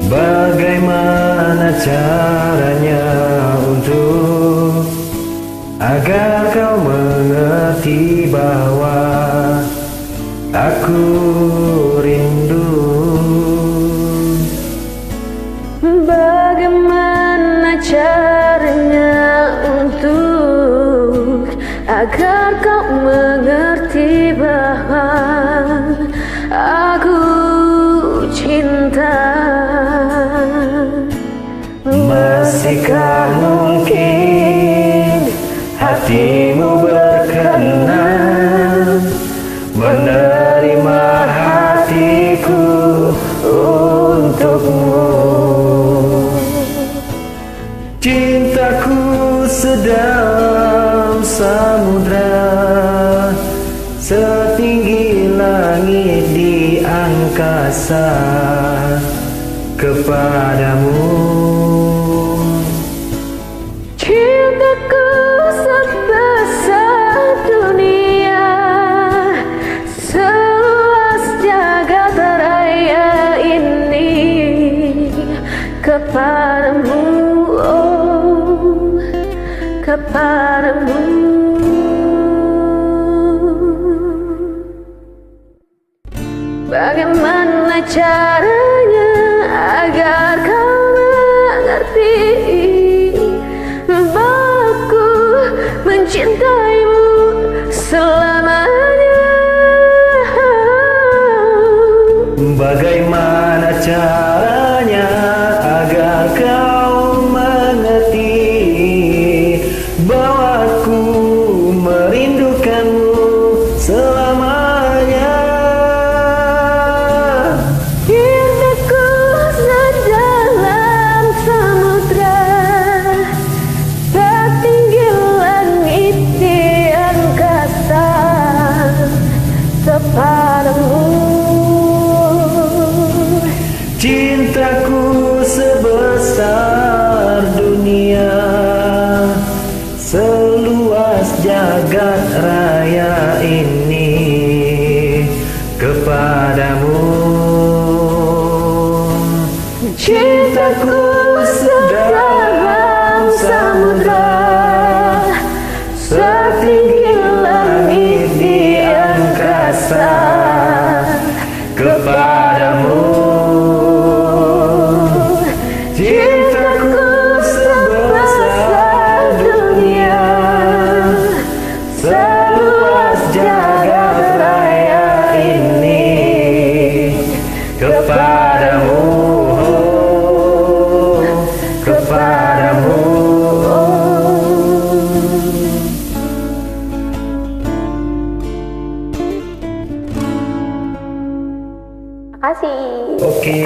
Bagaimana caranya untuk agar kau mengerti bahwa aku rindu? Bagaimana caranya untuk agar kau mengerti bahwa aku cinta? Masihkah mungkin hatimu berkenan menerima hatiku untukmu? Cintaku sedalam samudra, setinggi langit di angkasa kepadamu. Cintaku sebesar dunia, seluas jagat raya ini kepadamu, oh, kepadamu. Bagaimana caranya agar kau mengerti bahwa aku mencintaimu selamanya? Bagaimana caranya agar kau mengerti bahwa aku merindukanmu selamanya? Cintaku sedalam samudra, setinggi langit di angkasa kepadamu. Cintaku sebesar dunia, seluas jagat raya ini kepadamu. Cintaku sedalam samudra, setinggi langit di angkasa kepadamu. Cintaku sebesar dunia, seluas jagat raya ini kepadamu, kepadamu. Terima kasih. Oke.